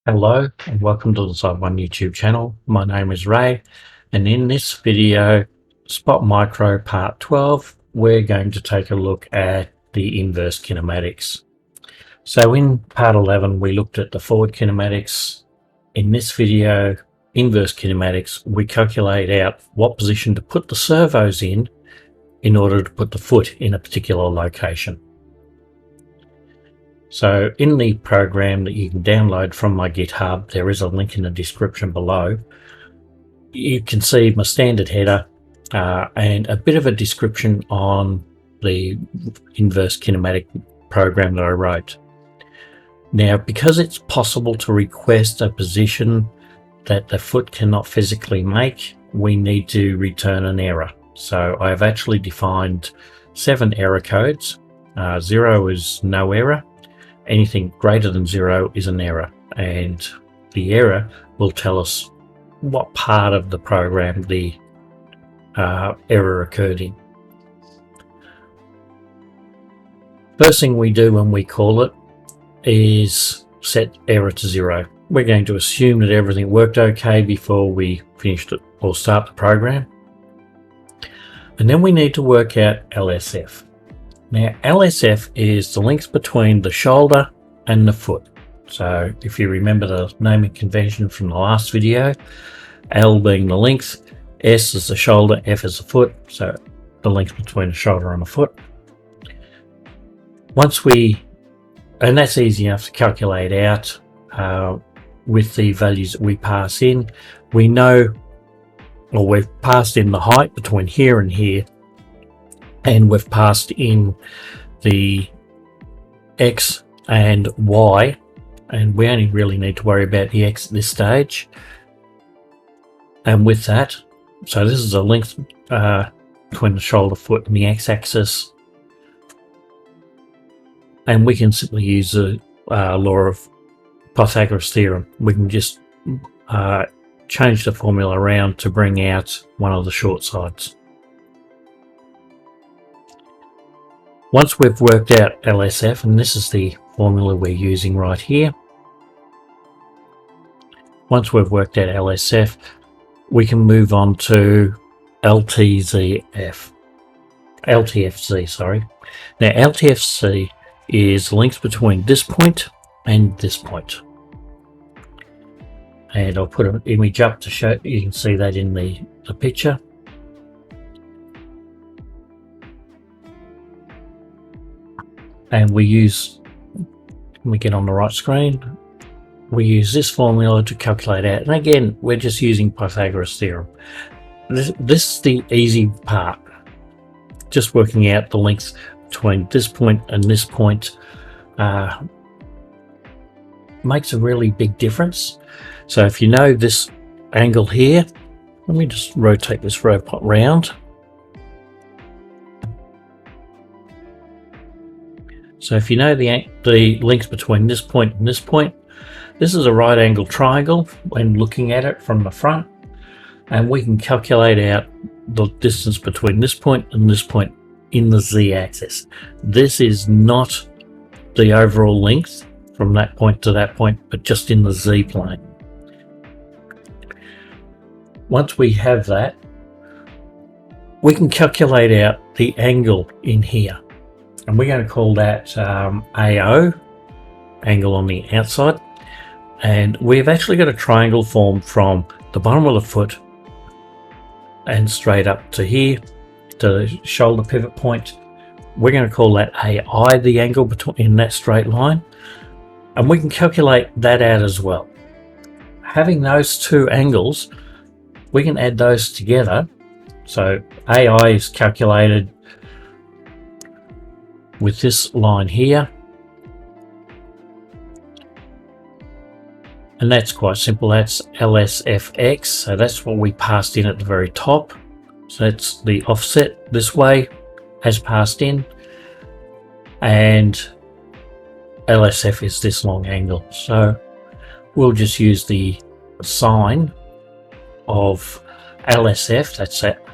Hello and welcome to the Side One YouTube channel. My name is Ray, and in this video, SpotMicro Part 12, we're going to take a look at the inverse kinematics. So in Part 11, we looked at the forward kinematics. In this video, inverse kinematics, we calculate out what position to put the servos in order to put the foot in a particular location. So in the program that you can download from my GitHub, there is a link in the description below. You can see my standard header and a bit of a description on the inverse kinematic program that I wrote. Now, because it's possible to request a position that the foot cannot physically make, we need to return an error. So I've actually defined 7 error codes. 0 is no error. Anything greater than 0 is an error, and the error will tell us what part of the program the error occurred in. First thing we do when we call it is set error to 0. We're going to assume that everything worked okay before we finished it or start the program. And then we need to work out LSF. Now, LSF is the length between the shoulder and the foot. So if you remember the naming convention from the last video, L being the length, S is the shoulder, F is the foot, so the length between the shoulder and the foot. And that's easy enough to calculate out with the values that we pass in. We know, or we've passed in the height between here and here, and we've passed in the X and Y, and we only really need to worry about the X at this stage. And with that, so this is the length between the shoulder, foot and the X-axis, and we can simply use the law of Pythagoras theorem. We can just change the formula around to bring out one of the short sides. Once we've worked out LSF, and this is the formula we're using right here. Once we've worked out LSF, we can move on to LTFC, sorry. Now, LTFC is the length between this point and this point. And I'll put an image up to show, you can see that in the picture. And when we get on the right screen, we use this formula to calculate out. And again, we're just using Pythagoras theorem. This is the easy part. Just working out the length between this point and this point makes a really big difference. So if you know this angle here, let me just rotate this robot round. So if you know the length between this point and this point, this is a right angle triangle when looking at it from the front, and we can calculate out the distance between this point and this point in the z-axis. This is not the overall length from that point to that point, but just in the z-plane. Once we have that, we can calculate out the angle in here. And we're going to call that AO, angle on the outside. And we've actually got a triangle formed from the bottom of the foot and straight up to here, to the shoulder pivot point. We're going to call that AI, the angle in that straight line. And we can calculate that out as well. Having those two angles, we can add those together. So AI is calculated with this line here, and that's quite simple. That's LSFX, so that's what we passed in at the very top. So that's the offset this way as passed in, and LSF is this long angle. So we'll just use the sine of LSF, that's that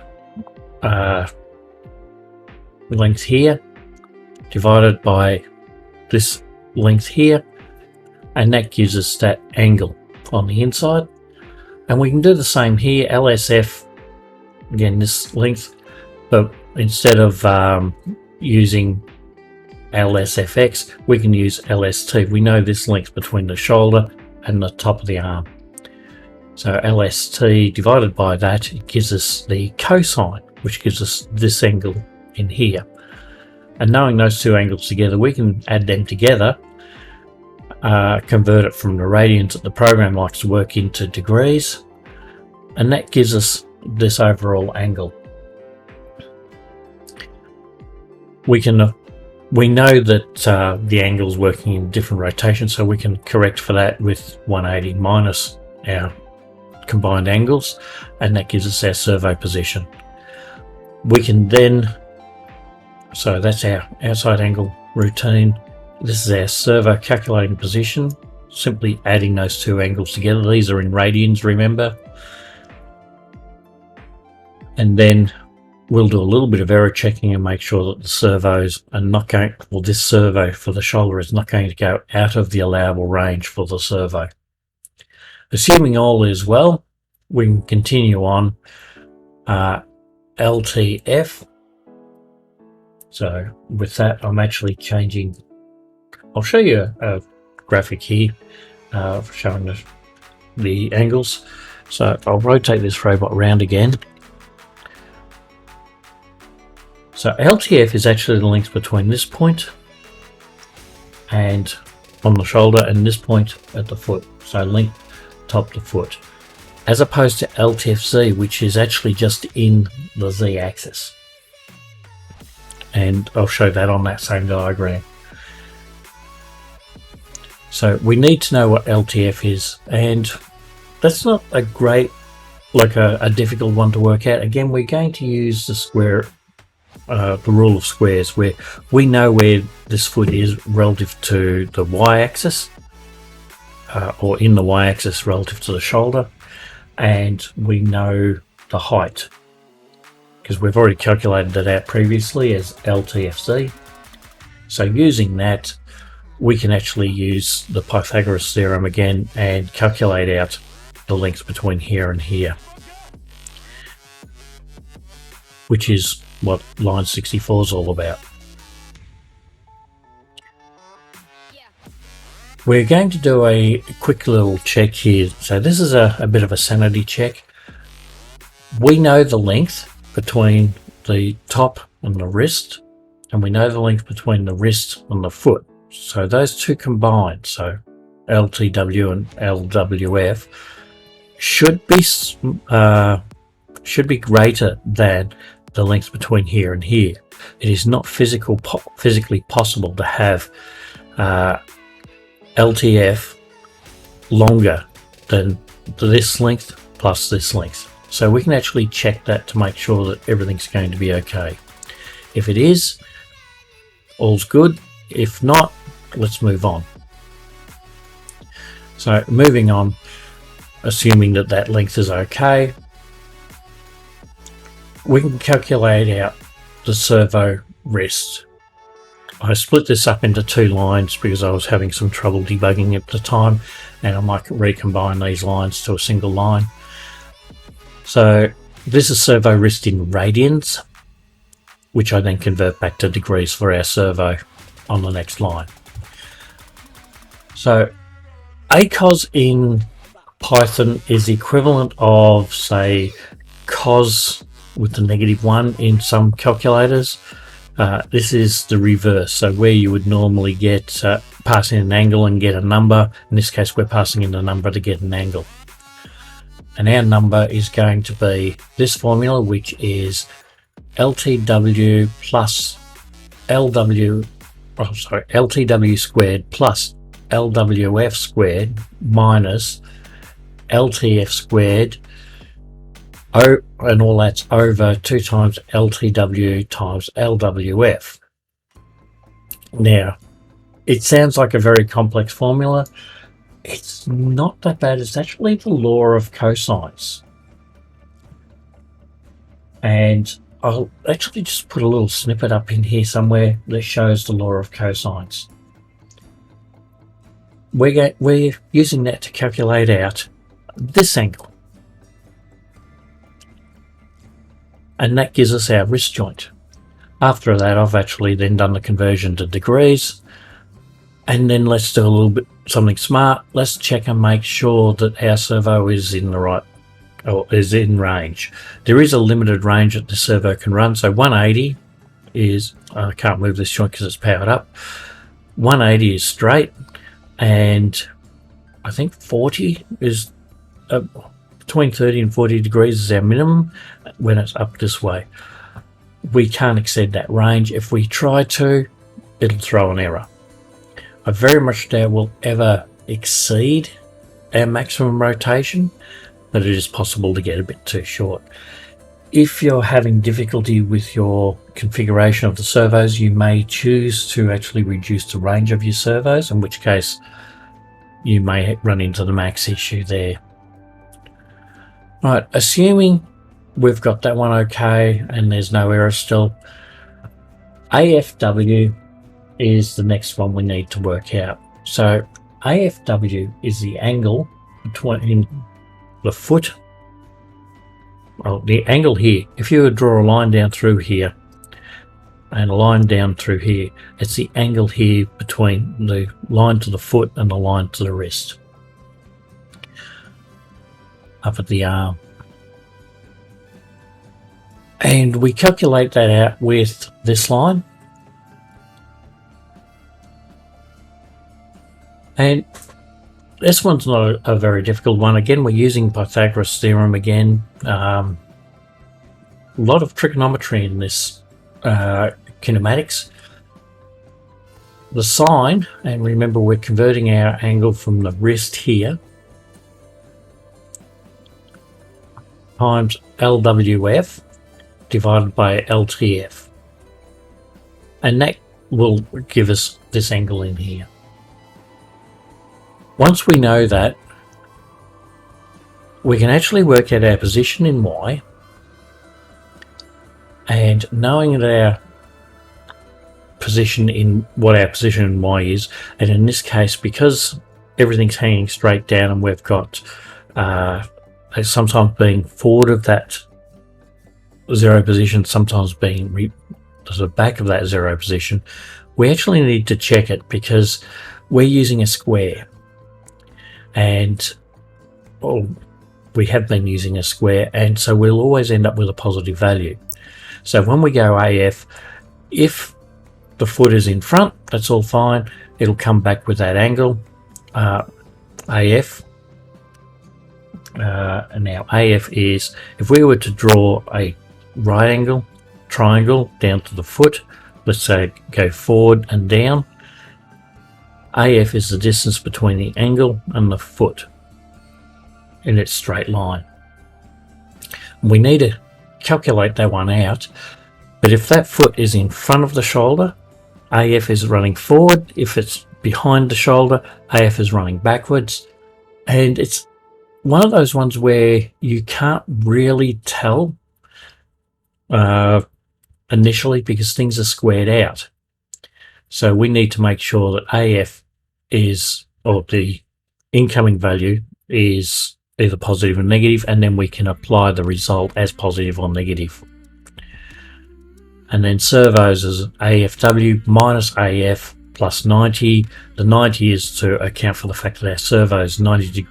length here, divided by this length here, and that gives us that angle on the inside. And we can do the same here, LSF, again this length, but instead of using LSFX, we can use LST. We know this length between the shoulder and the top of the arm. So LST divided by that, it gives us the cosine, which gives us this angle in here. And knowing those two angles together, we can add them together, convert it from the radians that the program likes to work into degrees, and that gives us this overall angle. We know that the angle is working in different rotations, so we can correct for that with 180 minus our combined angles, and that gives us our servo position. We can then, so that's our outside angle routine. This is our servo calculating position, simply adding those two angles together. These are in radians, remember. And then we'll do a little bit of error checking and make sure that the servos are not going, well, this servo for the shoulder is not going to go out of the allowable range for the servo. Assuming all is well, we can continue on LTF. So with that, I'm actually changing. I'll show you a graphic here showing the angles. So I'll rotate this robot around again. So LTF is actually the length between this point and on the shoulder and this point at the foot. So length top to foot, as opposed to LTFZ, which is actually just in the Z axis. And I'll show that on that same diagram. So we need to know what LTF is, and that's not a great, like a difficult one to work out. Again, we're going to use the square, the rule of squares, where we know where this foot is relative to the y-axis, or in the y-axis relative to the shoulder, and we know the height because we've already calculated that out previously as LTFC. So using that, we can actually use the Pythagoras theorem again and calculate out the length between here and here, which is what line 64 is all about. We're going to do a quick little check here. So this is a bit of a sanity check. We know the length between the top and the wrist, and we know the length between the wrist and the foot. So those two combined, so LTW and LWF, should be greater than the length between here and here. It is not physically possible to have LTF longer than this length plus this length. So we can actually check that to make sure that everything's going to be okay. If it is, all's good. If not, let's move on. So moving on, assuming that that length is okay, we can calculate out the servo wrist. I split this up into two lines because I was having some trouble debugging at the time, and I might recombine these lines to a single line. So this is servo wrist in radians, which I then convert back to degrees for our servo on the next line. So ACOS in Python is the equivalent of, say, COS with the -1 in some calculators. This is the reverse, so where you would normally get pass in an angle and get a number. In this case, we're passing in a number to get an angle. And our number is going to be this formula, which is LTW plus LTW squared plus LWF squared minus LTF squared, and all that's over 2 times LTW times LWF. Now, it sounds like a very complex formula. It's not that bad. It's actually the law of cosines. And I'll actually just put a little snippet up in here somewhere that shows the law of cosines. we're using that to calculate out this angle, and that gives us our wrist joint. After that, I've actually then done the conversion to degrees, and then let's do a little bit something smart. Let's check and make sure that our servo is in the right, or is in range. There is a limited range that the servo can run, so 180 is, I can't move this joint because it's powered up. 180 is straight, and I think 40 is between 30 and 40 degrees is our minimum when it's up this way. We can't exceed that range. If we try to, it'll throw an error. I very much doubt we'll ever exceed our maximum rotation, but it is possible to get a bit too short. If you're having difficulty with your configuration of the servos, you may choose to actually reduce the range of your servos, in which case you may run into the max issue there. Right, assuming we've got that one okay and there's no error still, AFW is the next one we need to work out. So AFW is the angle between the foot, well, the angle here. If you would draw a line down through here and a line down through here, it's the angle here between the line to the foot and the line to the wrist, up at the arm. And we calculate that out with this line. And this one's not a very difficult one. Again, we're using Pythagoras theorem again. A lot of trigonometry in this kinematics. The sine, and remember we're converting our angle from the wrist here, times LWF divided by LTF. And that will give us this angle in here. Once we know that, we can actually work out our position in Y, and knowing that our position in Y is, and in this case, because everything's hanging straight down and we've got sometimes being forward of that zero position, sometimes being to the back of that zero position, we actually need to check it because we're using a square. And we have been using a square, and so we'll always end up with a positive value. So when we go AF, if the foot is in front, that's all fine. It'll come back with that angle, AF. And now AF is, if we were to draw a right angle triangle down to the foot, let's say go forward and down, AF is the distance between the angle and the foot in its straight line. We need to calculate that one out, but if that foot is in front of the shoulder, AF is running forward. If it's behind the shoulder, AF is running backwards. And it's one of those ones where you can't really tell initially because things are squared out. So we need to make sure that AF is, or the incoming value is either positive or negative, and then we can apply the result as positive or negative. And then servos is AFW minus AF plus 90. The 90 is to account for the fact that our servos 90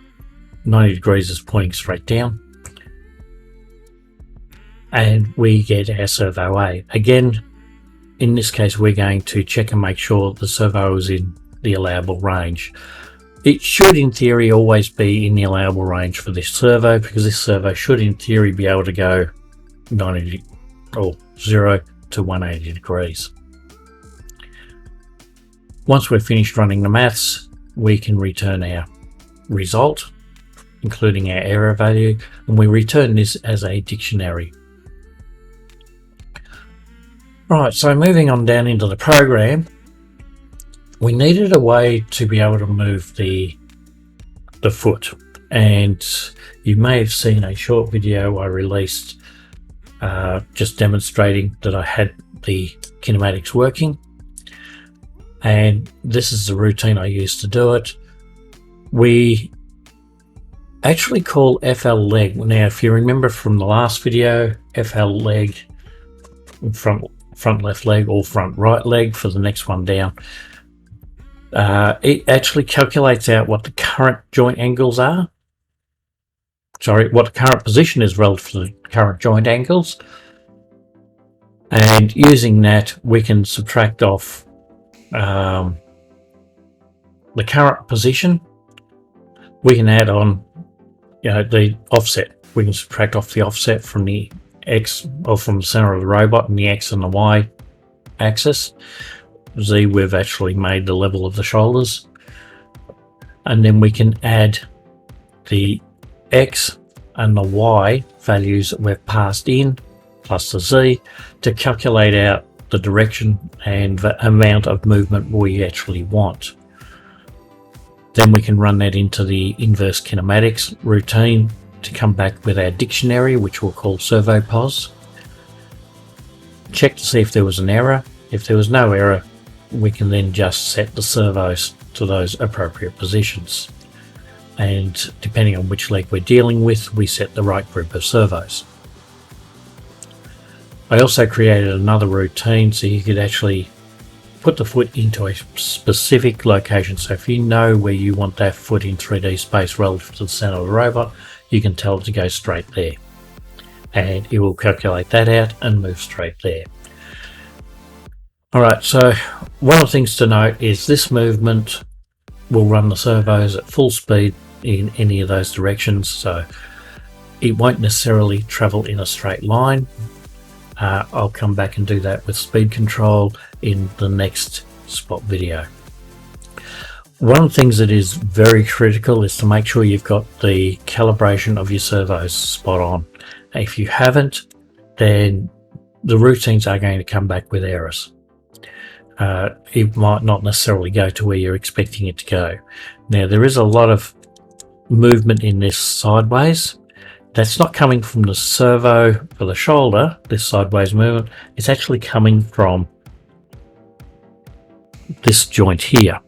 degrees is pointing straight down. And we get our servo A. Again, in this case, we're going to check and make sure the servo is in the allowable range. It should, in theory, always be in the allowable range for this servo, because this servo should, in theory, be able to go 90 or 0 to 180 degrees. Once we're finished running the maths, we can return our result, including our error value, and we return this as a dictionary. Right, so moving on down into the program, we needed a way to be able to move the foot, and you may have seen a short video I released just demonstrating that I had the kinematics working, and this is the routine I used to do it. we actually call FLLeg. Now, if you remember from the last video, FLLeg, front left leg or front right leg for the next one down, it actually calculates out what the current joint angles are. Sorry, what the current position is relative to the current joint angles. And using that, we can subtract off the current position. We can add on, the offset. We can subtract off the offset from the X, or from the center of the robot, and the X and the Y axis. Z, we've actually made the level of the shoulders. And then we can add the X and the Y values that we've passed in, plus the Z, to calculate out the direction and the amount of movement we actually want. Then we can run that into the inverse kinematics routine to come back with our dictionary, which we'll call servo pos. Check to see if there was an error. If there was no error, we can then just set the servos to those appropriate positions. And depending on which leg we're dealing with, we set the right group of servos. I also created another routine so you could actually put the foot into a specific location. So if you know where you want that foot in 3D space relative to the center of the robot, you can tell it to go straight there. And it will calculate that out and move straight there. Alright, so one of the things to note is this movement will run the servos at full speed in any of those directions. So it won't necessarily travel in a straight line. I'll come back and do that with speed control in the next Spot video. One of the things that is very critical is to make sure you've got the calibration of your servos spot on. If you haven't, then the routines are going to come back with errors. It might not necessarily go to where you're expecting it to go. Now, there is a lot of movement in this sideways. That's not coming from the servo for the shoulder, this sideways movement. It's actually coming from this joint here.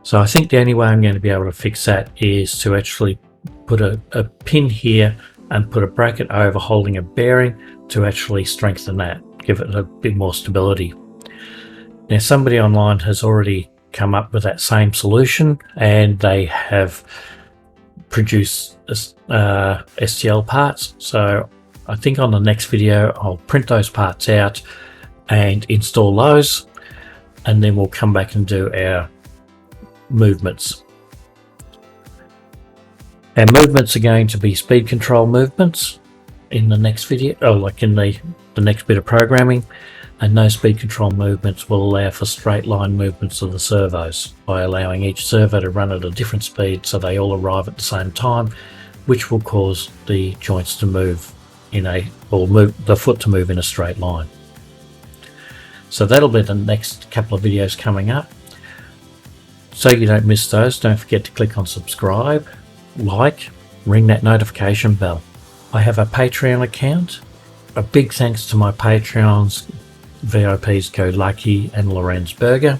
So I think the only way I'm going to be able to fix that is to actually put a pin here and put a bracket over holding a bearing to actually strengthen that, give it a bit more stability. Now, somebody online has already come up with that same solution, and they have produce STL parts. So I think on the next video I'll print those parts out and install those, and then we'll come back and do our movements. Our movements are going to be speed control movements in the next video, like in the next bit of programming, and those speed control movements will allow for straight line movements of the servos by allowing each servo to run at a different speed so they all arrive at the same time, which will cause the joints to move move the foot to move in a straight line. So that'll be the next couple of videos coming up. So you don't miss those, don't forget to click on subscribe, like, ring that notification bell. I have a Patreon account. A big thanks to my Patreons, VIPs Go Lucky and Lorenz Berger,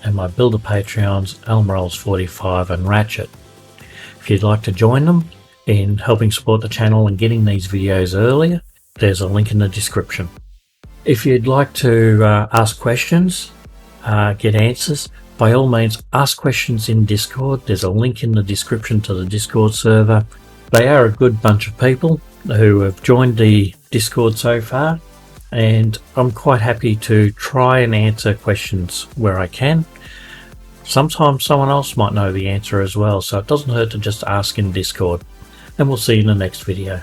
and my Builder Patreons, Elmerolls45 and Ratchet. If you'd like to join them in helping support the channel and getting these videos earlier, there's a link in the description. If you'd like to ask questions, get answers, by all means ask questions in Discord. There's a link in the description to the Discord server. They are a good bunch of people who have joined the Discord so far, and I'm quite happy to try and answer questions where I can. Sometimes someone else might know the answer as well, so it doesn't hurt to just ask in Discord. And we'll see you in the next video.